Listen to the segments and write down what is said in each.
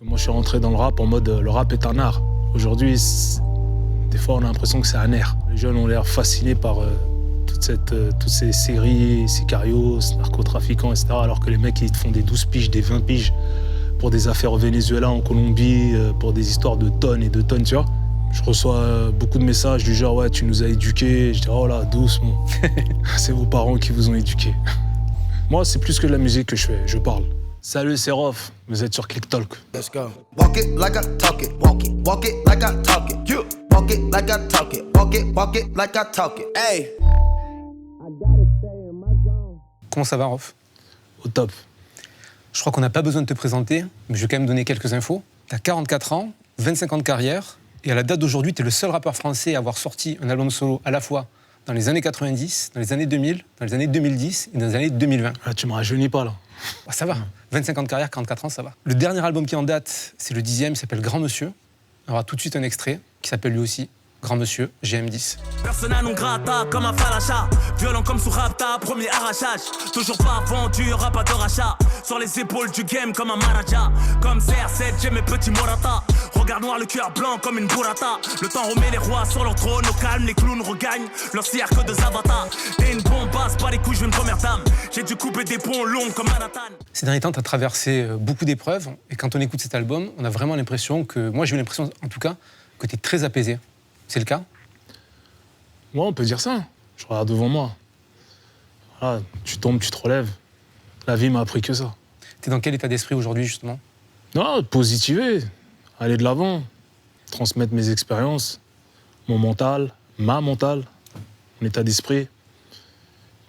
Moi, je suis rentré dans le rap en mode le rap est un art. Aujourd'hui, des fois, on a l'impression que c'est un air. Les jeunes ont l'air fascinés par toutes ces séries, sicarios, narcotrafiquants, etc. Alors que les mecs, ils te font des 12 piges, des 20 piges pour des affaires au Venezuela, en Colombie, pour des histoires de tonnes et de tonnes, tu vois. Je reçois beaucoup de messages du genre « Ouais, tu nous as éduqués ». Je dis « Oh là, doucement, c'est vos parents qui vous ont éduqués ». Moi, c'est plus que de la musique que je fais, je parle. Salut, c'est Rof, vous êtes sur Click Talk. Let's go. Walk it like I talk it, walk it like I talk it. You walk it like I talk it, walk it like I talk it. Hey. Comment ça va, Rof? Au top. Je crois qu'on n'a pas besoin de te présenter, mais je vais quand même donner quelques infos. T'as 44 ans, 25 ans de carrière, et à la date d'aujourd'hui, t'es le seul rappeur français à avoir sorti un album solo à la fois dans les années 90, dans les années 2000, dans les années 2010 et dans les années 2020. Ah, tu me rajeunis pas, là. Ah, ça va, 25 ans de carrière, 44 ans, ça va. Le dernier album qui en date, c'est le 10e, il s'appelle Grand Monsieur. On aura tout de suite un extrait qui s'appelle lui aussi Grand Monsieur, GM10. Persona non grata comme un falacha, violent comme sous Rapta, premier arrachage. Toujours pas vendu, rap de rachat. Sur les épaules du game comme un manager. Comme CR7, j'ai mes petits Morata. Regard noir, le cœur blanc comme une burrata. Le temps remet les rois sur leur trône, au calme, les clowns regagnent leur cirque de Zavata. T'es une bombasse, pas les couilles, je veux une première dame. J'ai dû couper des ponts longs comme Manhattan. Ces derniers temps, t'as traversé beaucoup d'épreuves, et quand on écoute cet album, on a vraiment l'impression que, moi j'ai eu l'impression en tout cas, que t'es très apaisé. C'est le cas? Ouais, on peut dire ça. Je regarde devant moi. Voilà, tu tombes, tu te relèves. La vie m'a appris que ça. T'es dans quel état d'esprit aujourd'hui, justement? Non, positiver, aller de l'avant, transmettre mes expériences, mon mental, ma mentale, mon état d'esprit,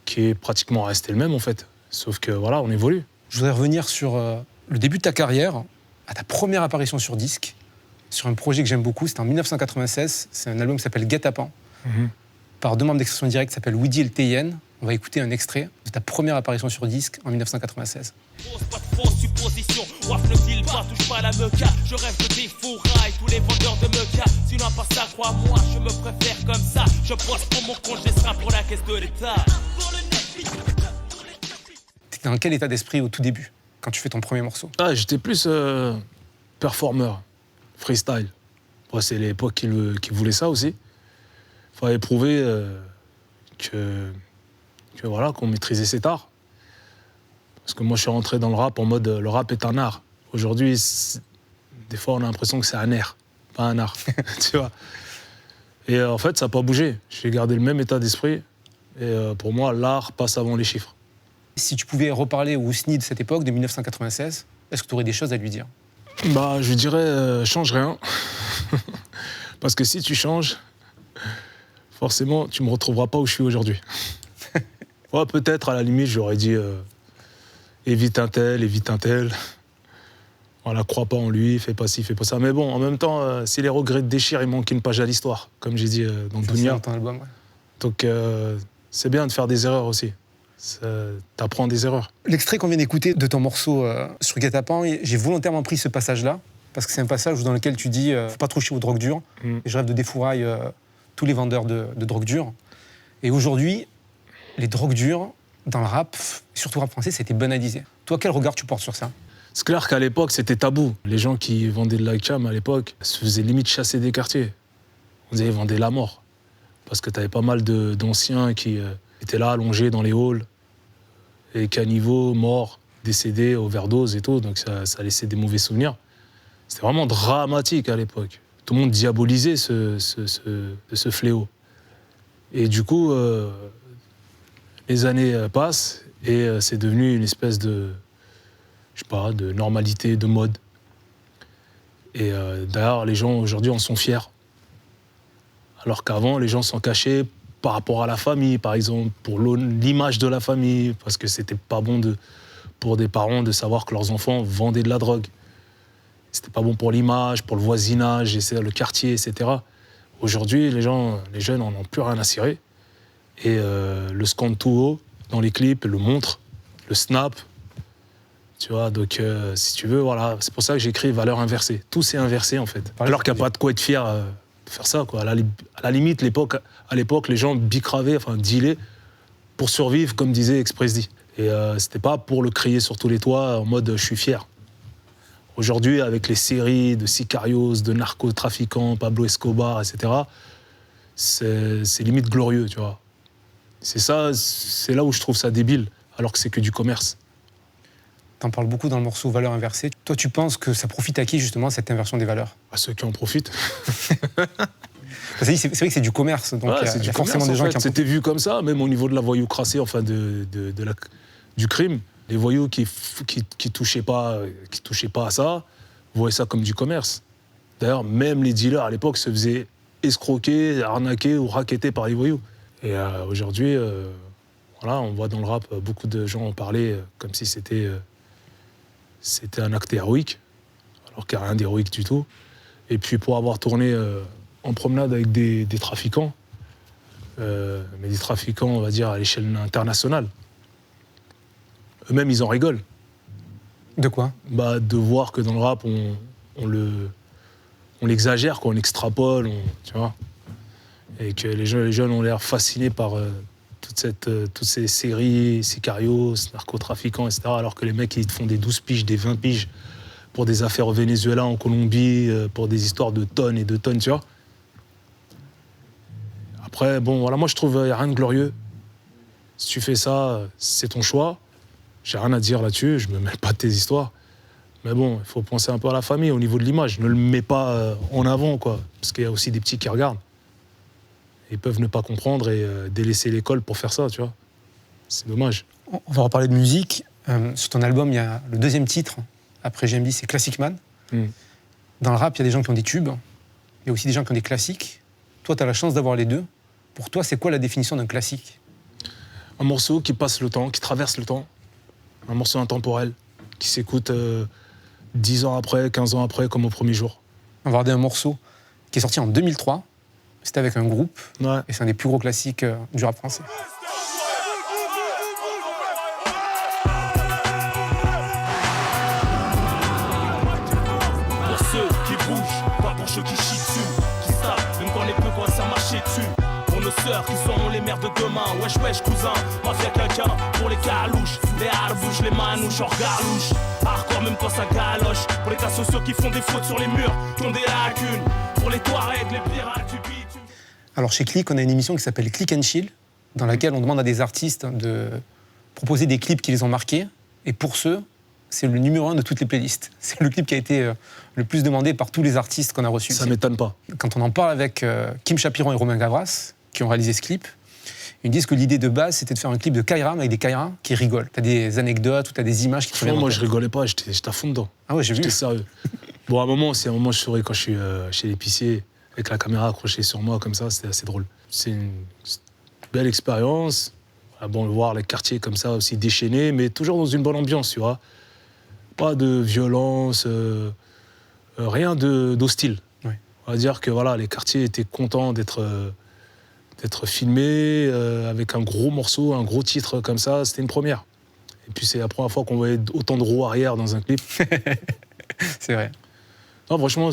qui est pratiquement resté le même, en fait. Sauf que, voilà, on évolue. Je voudrais revenir sur le début de ta carrière, à ta première apparition sur disque, sur un projet que j'aime beaucoup, c'était en 1996, c'est un album qui s'appelle Guet-apens, par deux membres d'Expression Directe qui s'appellent Woody et le TIN. On va écouter un extrait de ta première apparition sur disque en 1996. Pas de fausse supposition, Waf ne file pas, touche pas la meca. Je rêve de défouraille, tous les vendeurs de meca. Sinon pas ça, crois-moi, je me préfère comme ça. Je bosse pour mon compte, je serai pour la caisse de l'État. T'étais dans quel état d'esprit au tout début, quand tu fais ton premier morceau? Ah, j'étais plus performeur, freestyle. Ouais, c'est l'époque qui voulait ça aussi. Il fallait prouver que voilà, qu'on maîtrisait cet art. Parce que moi, je suis rentré dans le rap en mode le rap est un art. Aujourd'hui, des fois, on a l'impression que c'est un air, pas un art. Tu vois. Et en fait, ça n'a pas bougé. J'ai gardé le même état d'esprit. Et pour moi, l'art passe avant les chiffres. Si tu pouvais reparler au Ousni de cette époque, de 1996, est-ce que tu aurais des choses à lui dire? Bah, je dirais, change rien. Parce que si tu changes, forcément, tu me retrouveras pas où je suis aujourd'hui. Ouais, peut-être, à la limite, j'aurais dit évite un tel. Voilà, crois pas en lui, fais pas ci, fais pas ça. Mais bon, en même temps, si les regrets te déchirent, il manque une page à l'histoire, comme j'ai dit dans Dounia. Dans ton album, ouais. Donc, c'est bien de faire des erreurs aussi. T'apprends des erreurs. L'extrait qu'on vient d'écouter de ton morceau sur Guet-apens, j'ai volontairement pris ce passage-là, parce que c'est un passage dans lequel tu dis faut pas toucher aux drogues dures. Et je rêve de défouraille tous les vendeurs de drogues dures. Et aujourd'hui, les drogues dures, dans le rap, surtout le rap français, c'était banalisé. Toi, quel regard tu portes sur ça? C'est clair qu'à l'époque, c'était tabou. Les gens qui vendaient de la cam à l'époque se faisaient limite chasser des quartiers. On disait ils vendaient la mort. Parce que t'avais pas mal d'anciens qui étaient là, allongés dans les halls, et caniveaux, morts, décédés, overdose et tout. Donc ça laissait des mauvais souvenirs. C'était vraiment dramatique à l'époque. Tout le monde diabolisait ce fléau. Et du coup, les années passent et c'est devenu une espèce de, je sais pas, de normalité, de mode. Et d'ailleurs, les gens aujourd'hui en sont fiers. Alors qu'avant, les gens s'en cachaient par rapport à la famille, par exemple, pour l'image de la famille, parce que c'était pas bon pour des parents de savoir que leurs enfants vendaient de la drogue. C'était pas bon pour l'image, pour le voisinage, le quartier, etc. Aujourd'hui, les jeunes n'en ont plus rien à cirer. Et le scande tout haut dans les clips, le montre, le snap. Tu vois, donc si tu veux, voilà, c'est pour ça que j'écris valeur inversée. Tout s'est inversé en fait. Alors qu'il n'y a pas de quoi être fier de faire ça, quoi. À la limite, à l'époque, les gens bicravaient, enfin dealaient pour survivre, comme disait Express D. Et c'était pas pour le crier sur tous les toits en mode je suis fier. Aujourd'hui, avec les séries de sicarios, de narcotrafiquants, Pablo Escobar, etc., c'est limite glorieux, tu vois. C'est là où je trouve ça débile, alors que c'est que du commerce. T'en parles beaucoup dans le morceau Valeurs inversées. Toi, tu penses que ça profite à qui, justement, cette inversion des valeurs? À ceux qui en profitent. C'est vrai que c'est du commerce, donc Ouais, il y a forcément des gens qui en profitent. C'était vu comme ça, même au niveau de la voyoucratie, enfin du crime. Les voyous qui touchaient pas à ça, voyaient ça comme du commerce. D'ailleurs, même les dealers à l'époque se faisaient escroquer, arnaquer ou racketter par les voyous. Et aujourd'hui, voilà, on voit dans le rap beaucoup de gens en parler comme si c'était un acte héroïque, alors qu'il n'y a rien d'héroïque du tout. Et puis pour avoir tourné en promenade avec des trafiquants, mais des trafiquants, on va dire, à l'échelle internationale, eux-mêmes, ils en rigolent. De quoi? De voir que dans le rap, on l'exagère, on extrapole, tu vois. Et que les jeunes ont l'air fascinés par toutes ces séries, sicarios, narcotrafiquants, etc. Alors que les mecs, ils font des 12 piges, des 20 piges pour des affaires au Venezuela, en Colombie, pour des histoires de tonnes et de tonnes, tu vois. Après, bon, voilà, moi, je trouve qu'il n'y a rien de glorieux. Si tu fais ça, c'est ton choix. J'ai rien à dire là-dessus, je me mêle pas de tes histoires. Mais bon, il faut penser un peu à la famille au niveau de l'image. Ne le mets pas en avant, quoi. Parce qu'il y a aussi des petits qui regardent. Ils peuvent ne pas comprendre et délaisser l'école pour faire ça, tu vois. C'est dommage. On va reparler de musique. Sur ton album, il y a le deuxième titre, après JMD, c'est Classic Man. Dans le rap, il y a des gens qui ont des tubes. Il y a aussi des gens qui ont des classiques. Toi, tu as la chance d'avoir les deux. Pour toi, c'est quoi la définition d'un classique? Un morceau qui passe le temps, qui traverse le temps. Un morceau intemporel, qui s'écoute 10 ans après, 15 ans après, comme au premier jour. On va regarder un morceau qui est sorti en 2003. C'était avec un groupe. Ouais. Et c'est un des plus gros classiques du rap français. Pour ceux qui bougent, pas pour ceux qui chient dessus, qui savent, même quand les peu quoi ça marcher dessus. Pour nos sœurs qui seront les mères de demain, wesh wesh cousin, mafia quelqu'un, pour les calouches, les harbouches, les manouches, hors galouche. Hardcore même quand ça galoche, pour les cas sociaux qui font des fautes sur les murs, qui ont des lacunes, pour les Touaregs, les pirates du bitume. Alors chez Click, on a une émission qui s'appelle Click and Chill, dans laquelle on demande à des artistes de proposer des clips qui les ont marqués. Et pour ceux, c'est le numéro 1 de toutes les playlists. C'est le clip qui a été le plus demandé par tous les artistes qu'on a reçus. Ça m'étonne pas. Quand on en parle avec Kim Chapiron et Romain Gavras, qui ont réalisé ce clip, ils disent que l'idée de base, c'était de faire un clip de Kairam avec des Kairas qui rigolent. T'as des anecdotes ou t'as des images qui te reviennent. Moi, je rigolais pas, j'étais à fond dedans. Ah ouais, j'ai vu. J'étais sérieux. Bon, à un moment, je souris quand je suis chez l'épicier, avec la caméra accrochée sur moi, comme ça, c'était assez drôle. C'est une belle expérience. Bon, voir les quartiers comme ça aussi déchaînés, mais toujours dans une bonne ambiance, tu vois. Pas de violence, rien d'hostile. Oui. On va dire que voilà, les quartiers étaient contents d'être filmés avec un gros morceau, un gros titre comme ça. C'était une première. Et puis c'est la première fois qu'on voyait autant de roues arrière dans un clip. C'est vrai. Non, franchement,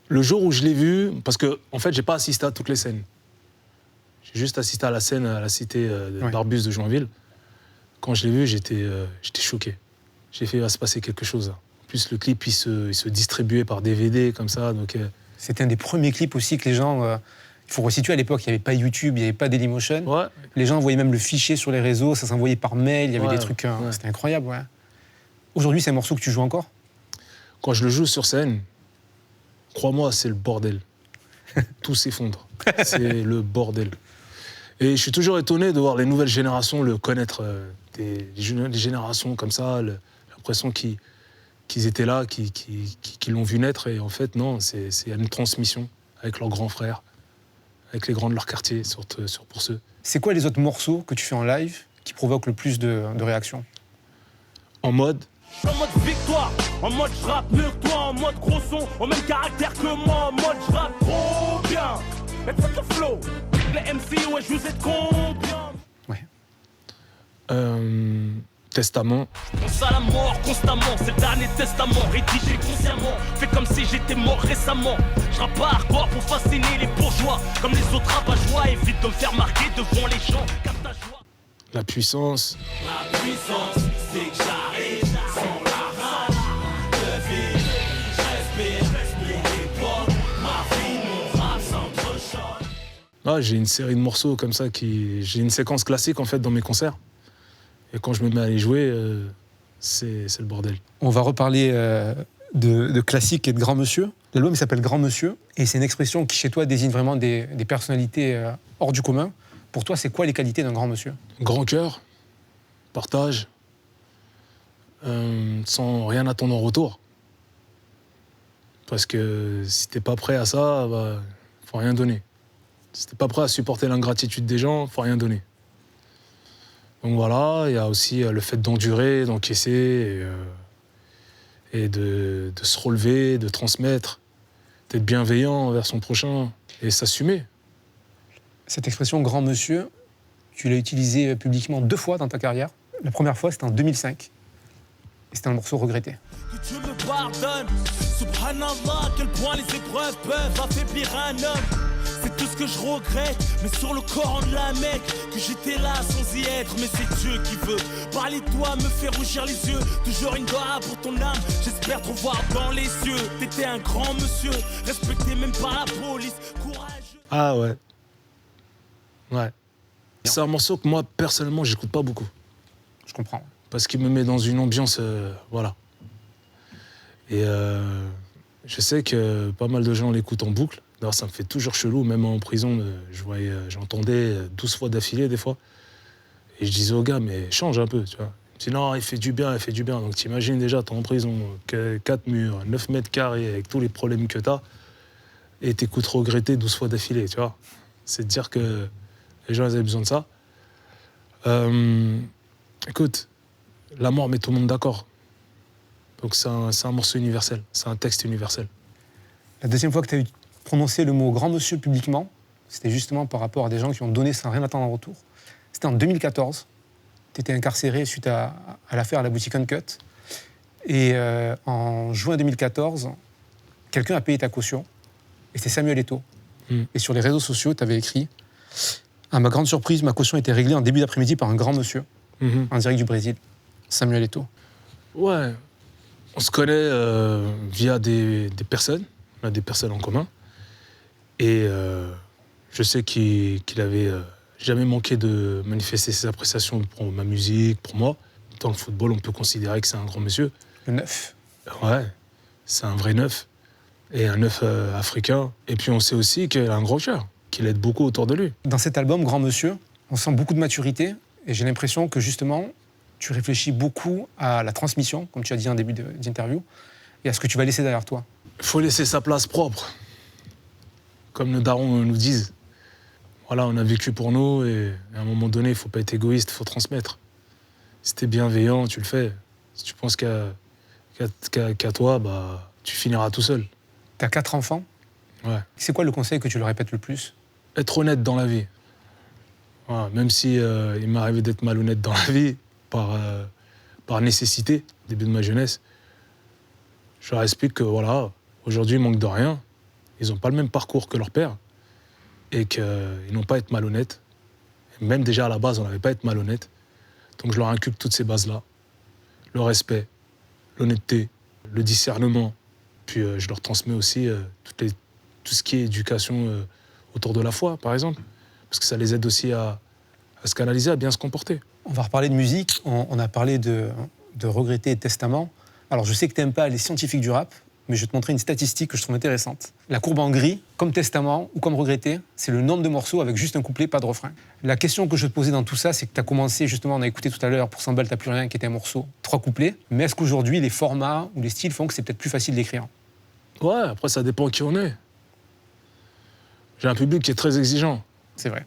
le jour où je l'ai vu, parce que en fait, j'ai pas assisté à toutes les scènes. J'ai juste assisté à la scène à la cité d'Arbus de Joinville. Quand je l'ai vu, j'étais choqué. J'ai fait, il va se passer quelque chose. En plus, le clip, il se distribuait par DVD, comme ça. Donc, C'était un des premiers clips aussi que les gens... Il faut resituer, à l'époque, il n'y avait pas YouTube, il n'y avait pas Dailymotion. ouais. Les gens envoyaient même le fichier sur les réseaux, ça s'envoyait par mail, il y avait des trucs... ouais. C'était incroyable, ouais. Aujourd'hui, c'est un morceau que tu joues encore? Quand je le joue sur scène, crois-moi, c'est le bordel. Tout s'effondre. C'est le bordel. Et je suis toujours étonné de voir les nouvelles générations le connaître. Des générations comme ça, l'impression qu'ils étaient là, qu'ils l'ont vu naître. Et en fait, non, c'est une transmission avec leurs grands frères, avec les grands de leur quartier, pour ceux. C'est quoi les autres morceaux que tu fais en live qui provoquent le plus de réactions? En mode victoire, en mode je rappe mieux que toi, en mode gros son, au même caractère que moi, en mode je rappe trop bien. Mais faites le flow, les MC, ouais, je vous êtes combien? Ouais. Testament. Je pense à la mort constamment, c'est le dernier testament, rédigé consciemment, fait comme si j'étais mort récemment. Je rappe pas hardcore pour fasciner les bourgeois, comme les autres rabat-joie, évite de me faire marquer devant les gens, car ta joie. La puissance. La puissance, c'est que j'arrive sans la rage de vivre. Là, j'ai une série de morceaux comme ça, j'ai une séquence classique en fait dans mes concerts. Et quand je me mets à les jouer, c'est le bordel. On va reparler de classique et de grand monsieur. L'album il s'appelle Grand Monsieur et c'est une expression qui chez toi désigne vraiment des personnalités hors du commun. Pour toi, c'est quoi les qualités d'un grand monsieur? Grand cœur, partage, sans rien attendre en retour. Parce que si t'es pas prêt à ça, bah, faut rien donner. Si t'es pas prêt à supporter l'ingratitude des gens, faut rien donner. Donc voilà, il y a aussi le fait d'endurer, d'encaisser et de se relever, de transmettre, d'être bienveillant envers son prochain et s'assumer. Cette expression grand monsieur, tu l'as utilisée publiquement 2 fois dans ta carrière. La première fois, c'était en 2005. Et c'était un morceau Regretté. Que Dieu me pardonne, subhanallah, à quel point les épreuves peuvent affaiblir un homme. C'est tout ce que je regrette, mais sur le Coran de la Mecque, que j'étais là sans y être, mais c'est Dieu qui veut. Parler de toi me fait rougir les yeux, toujours une doigt pour ton âme, j'espère te voir dans les yeux. T'étais un grand monsieur, respecté même par la police, courageux. Ah ouais. Ouais. C'est un morceau que moi, personnellement, j'écoute pas beaucoup. Je comprends. Parce qu'il me met dans une ambiance, voilà. Et je sais que pas mal de gens l'écoutent en boucle. D'ailleurs, ça me fait toujours chelou, même en prison, j'entendais 12 fois d'affilée des fois. Et je disais aux gars, mais change un peu, tu vois. Je dis non, il fait du bien. Donc t'imagines déjà, t'es en prison, 4 murs, 9 mètres carrés, avec tous les problèmes que t'as, et t'écoutes Regretter 12 fois d'affilée, tu vois. C'est de dire que les gens, ils avaient besoin de ça. Écoute, la mort met tout le monde d'accord. Donc c'est un morceau universel, c'est un texte universel. La deuxième fois que tu as prononcé le mot grand monsieur publiquement, c'était justement par rapport à des gens qui ont donné sans rien attendre en retour. C'était en 2014. Tu étais incarcéré suite à l'affaire à la boutique Uncut. Et en juin 2014, quelqu'un a payé ta caution. Et c'est Samuel Eto'o. Et sur les réseaux sociaux, tu avais écrit « À ma grande surprise, ma caution a été réglée en début d'après-midi par un grand monsieur, en direct du Brésil, Samuel Eto'o. » Ouais, on se connaît via des personnes, on a des personnes en commun. Et je sais qu'il avait jamais manqué de manifester ses appréciations pour ma musique, pour moi. Dans le football, on peut considérer que c'est un grand monsieur. Le neuf. Ouais, c'est un vrai neuf. Et un neuf africain. Et puis on sait aussi qu'il a un gros cœur, qu'il aide beaucoup autour de lui. Dans cet album, Grand Monsieur, on sent beaucoup de maturité. Et j'ai l'impression que justement, tu réfléchis beaucoup à la transmission, comme tu as dit en début d'interview, et à ce que tu vas laisser derrière toi. Il faut laisser sa place propre. Comme nos darons nous disent. Voilà, on a vécu pour nous et à un moment donné, il ne faut pas être égoïste, il faut transmettre. Si tu es bienveillant, tu le fais. Si tu penses qu'à toi, bah, tu finiras tout seul. Tu as 4 enfants. Ouais. C'est quoi le conseil que tu leur répètes le plus? Être honnête dans la vie. Voilà, même si il m'est arrivé d'être malhonnête dans la vie, par nécessité, au début de ma jeunesse, je leur explique que voilà, aujourd'hui, ils manquent de rien. Ils n'ont pas le même parcours que leur père et qu'ils n'ont pas à être malhonnêtes. Et même déjà à la base, on n'avait pas à être malhonnête. Donc je leur inculque toutes ces bases-là. Le respect, l'honnêteté, le discernement. Puis je leur transmets aussi tout ce qui est éducation autour de la foi, par exemple. Parce que ça les aide aussi à se canaliser, à bien se comporter. On va reparler de musique. On a parlé de Regretter et de Testament. Alors je sais que tu n'aimes pas les scientifiques du rap, mais je vais te montrer une statistique que je trouve intéressante. La courbe en gris, comme Testament ou comme Regretter, c'est le nombre de morceaux avec juste un couplet, pas de refrain. La question que je vais te poser dans tout ça, c'est que tu as commencé, justement, on a écouté tout à l'heure, pour 100 balles, t'as plus rien, qui était un morceau, 3 couplets. Mais est-ce qu'aujourd'hui, les formats ou les styles font que c'est peut-être plus facile d'écrire? Ouais, après ça dépend qui on est. J'ai un public qui est très exigeant. C'est vrai.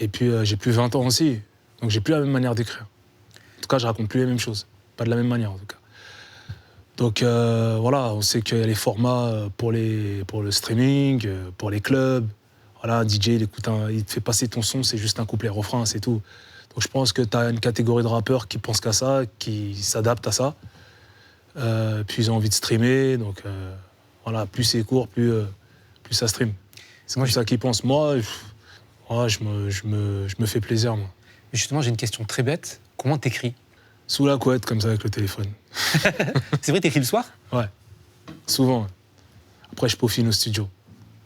Et puis j'ai plus 20 ans aussi, donc j'ai plus la même manière d'écrire. En tout cas, je raconte plus les mêmes choses. Pas de la même manière, en tout cas. Donc voilà, on sait qu'il y a les formats pour le streaming, pour les clubs. Voilà, un DJ, il te fait passer ton son, c'est juste un couplet refrain, c'est tout. Donc je pense que tu as une catégorie de rappeurs qui pensent qu'à ça, qui s'adaptent à ça. Puis ils ont envie de streamer, donc voilà, plus c'est court, plus ça stream. C'est comme ça qu'ils pensent. Moi, je me fais plaisir, moi. Mais justement, j'ai une question très bête. Comment t'écris? Sous la couette, comme ça, avec le téléphone. C'est vrai, t'écris le soir? Ouais, souvent. Après, je peaufine au studio.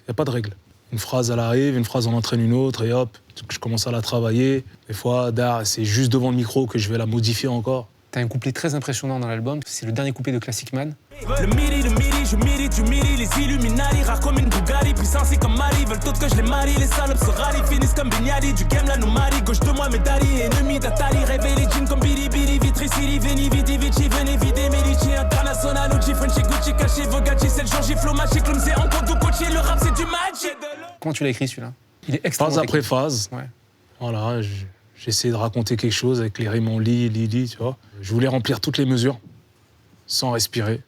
Il n'y a pas de règle. Une phrase, elle arrive, une phrase, on entraîne une autre, et hop, je commence à la travailler. Des fois, c'est juste devant le micro que je vais la modifier encore. T'as un couplet très impressionnant dans l'album, c'est le dernier couplet de Classic Man. Le midi, je mérite, tu mérite. Les Illuminati, rare comme une Bugatti. Puissance c'est comme Mali, veulent toutes que je les marie. Les salopes se rallient, finissent comme Bignadi. Du game, là, nous marie. Gauche de moi, Medali. Ennemi d'Atari, rêver les jeans comme Billy Billy. Vitri, Siri, Veni, Vidi, Vici, Veni, Vidi, Medici. International, Uchi, Frenchy, Gucci, Cachi, Vogacci. C'est le jour, gifle, Machi, Clum, c'est encore du coach. Le rap, c'est du match. Comment tu l'as écrit celui-là? Il est extrêmement Phase après technique. phase. Ouais. Voilà, j'ai essayé de raconter quelque chose avec les rimes en li, tu vois. Je voulais remplir toutes les mesures, sans respirer.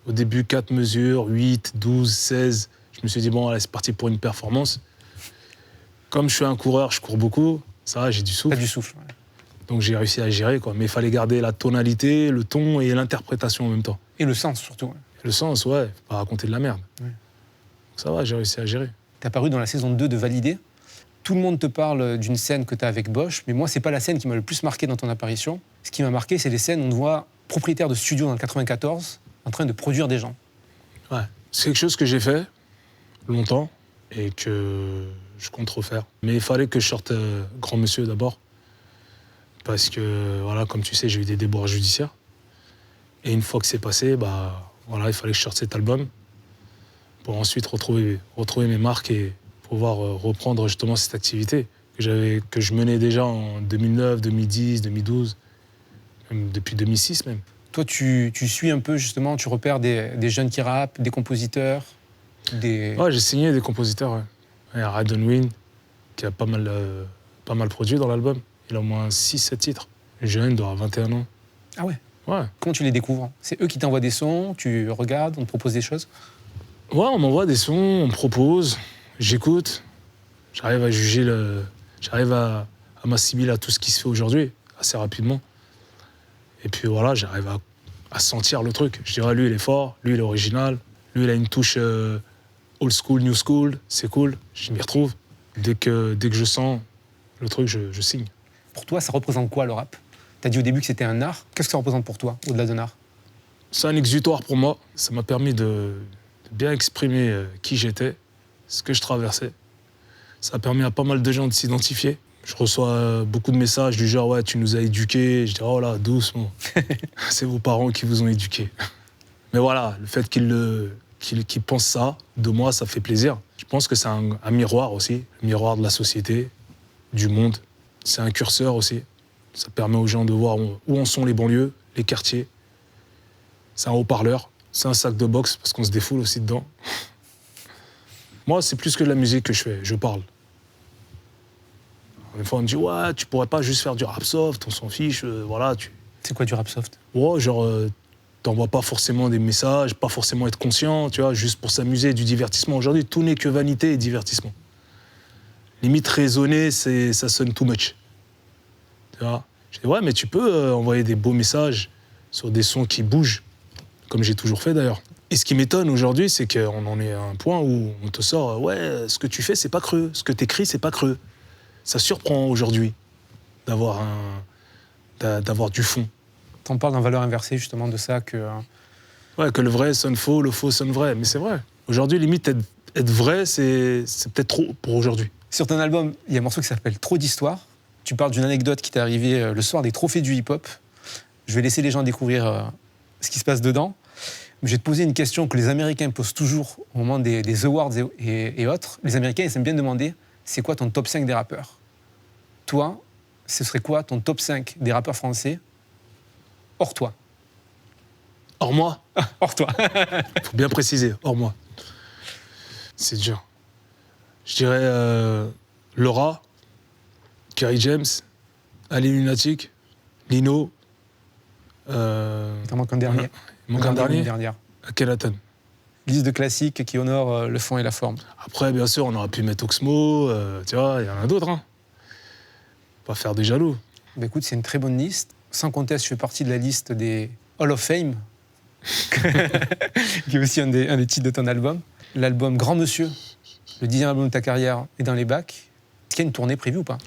Au début, 4 mesures, 8, 12, 16. Je me suis dit, bon, allez, c'est parti pour une performance. Comme je suis un coureur, je cours beaucoup. Ça va, j'ai du souffle. T'as du souffle. Ouais. Donc j'ai réussi à gérer, quoi. Mais il fallait garder la tonalité, le ton et l'interprétation en même temps. Et le sens surtout. Ouais. Le sens, ouais, faut pas raconter de la merde. Ouais. Donc ça va, j'ai réussi à gérer. T'es apparu dans la saison 2 de Validé. Tout le monde te parle d'une scène que t'as avec Bosch, mais moi, c'est pas la scène qui m'a le plus marqué dans ton apparition. Ce qui m'a marqué, c'est les scènes où on te voit propriétaire de studio dans le 94, en train de produire des gens. Ouais. C'est quelque chose que j'ai fait longtemps et que je compte refaire. Mais il fallait que je sorte Grand Monsieur d'abord. Parce que, voilà, comme tu sais, j'ai eu des déboires judiciaires. Et une fois que c'est passé, bah, voilà, il fallait que je sorte cet album pour ensuite retrouver mes marques et pouvoir reprendre justement cette activité que je menais déjà en 2009, 2010, 2012, même depuis 2006 même. Toi, tu suis un peu, justement, tu repères des jeunes qui rappent, des compositeurs, des... Ouais, j'ai signé des compositeurs. Ouais. Il y a Radon Win, qui a pas mal produit dans l'album. Il a au moins 6-7 titres. Jeune, il doit avoir 21 ans. Ah ouais? Ouais. Comment tu les découvres? C'est eux qui t'envoient des sons, tu regardes, on te propose des choses? Ouais, on m'envoie des sons, on me propose, j'écoute. J'arrive à juger j'arrive à m'assimiler à tout ce qui se fait aujourd'hui, assez rapidement. Et puis voilà, j'arrive à sentir le truc. Je dirais, lui, il est fort, lui, il est original. Lui, il a une touche old school, new school, c'est cool, je m'y retrouve. Dès que je sens le truc, je signe. Pour toi, ça représente quoi, le rap? T'as dit au début que c'était un art. Qu'est-ce que ça représente pour toi, au-delà d'un art? C'est un exutoire pour moi. Ça m'a permis de bien exprimer qui j'étais, ce que je traversais. Ça a permis à pas mal de gens de s'identifier. Je reçois beaucoup de messages du genre « Ouais, tu nous as éduqués ». Je dis « Oh là, doucement. C'est vos parents qui vous ont éduqués. » Mais voilà, le fait qu'ils pensent ça, de moi, ça fait plaisir. Je pense que c'est un miroir aussi, un miroir de la société, du monde. C'est un curseur aussi. Ça permet aux gens de voir où en sont les banlieues, les quartiers. C'est un haut-parleur, c'est un sac de boxe parce qu'on se défoule aussi dedans. Moi, c'est plus que de la musique que je fais, je parle. Des fois, on me dit « Ouais, tu pourrais pas juste faire du rap soft, on s'en fiche, voilà. » C'est quoi du rap soft? Ouais, genre, t'envoies pas forcément des messages, pas forcément être conscient, tu vois, juste pour s'amuser, du divertissement. Aujourd'hui, tout n'est que vanité et divertissement. Limite raisonner, ça sonne too much. Tu vois? Je dis « Ouais, mais tu peux envoyer des beaux messages sur des sons qui bougent, comme j'ai toujours fait d'ailleurs. » Et ce qui m'étonne aujourd'hui, c'est qu'on en est à un point où on te sort « Ouais, ce que tu fais, c'est pas creux. Ce que t'écris, c'est pas creux. » Ça surprend aujourd'hui d'avoir du fond. T'en parles dans Valeurs inversées, justement, de ça, que... Ouais, que le vrai sonne faux, le faux sonne vrai. Mais c'est vrai. Aujourd'hui, limite, être vrai, c'est peut-être trop pour aujourd'hui. Sur ton album, il y a un morceau qui s'appelle « Trop d'histoire ». Tu parles d'une anecdote qui t'est arrivée le soir des trophées du hip-hop. Je vais laisser les gens découvrir ce qui se passe dedans. Je vais te poser une question que les Américains posent toujours au moment des awards et autres. Les Américains, ils aiment bien demander « C'est quoi ton top 5 des rappeurs ?» Toi, ce serait quoi ton top 5 des rappeurs français hors toi? Hors moi, Hors toi. faut bien préciser, hors moi. C'est dur. Je dirais Laura, Kerry James, Ali Lunatic, Lino. Il t'en manque un dernier. Il manque un dernier. Une dernière. Akhenaton. Liste de classiques qui honore le fond et la forme. Après, bien sûr, on aurait pu mettre Oxmo, tu vois, il y en a d'autres. Hein. Pas faire des jaloux. Bah écoute, c'est une très bonne liste. Sans conteste, je fais partie de la liste des Hall of Fame, qui est aussi un des titres de ton album. L'album Grand Monsieur, le 10e album de ta carrière, est dans les bacs. Est-ce qu'il y a une tournée prévue ou pas?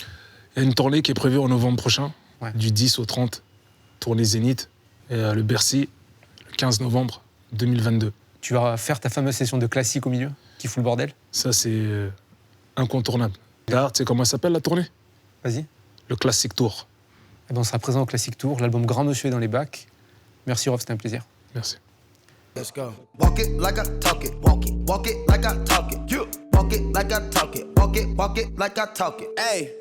Il y a une tournée qui est prévue en novembre prochain, Ouais. du 10 au 30, tournée Zénith, et le Bercy, le 15 novembre 2022. Tu vas faire ta fameuse session de classique au milieu, qui fout le bordel. Ça, c'est incontournable. D'ailleurs, tu sais comment elle s'appelle la tournée? Vas-y. Le Classic Tour. Eh ben, on sera présent au Classic Tour. L'album Grand Monsieur est dans les bacs. Merci Rof, c'était un plaisir. Merci. Let's go. Walk it like I talk it. Walk it like I talk it. You walk it like I talk it. Walk it like I talk it. Hey.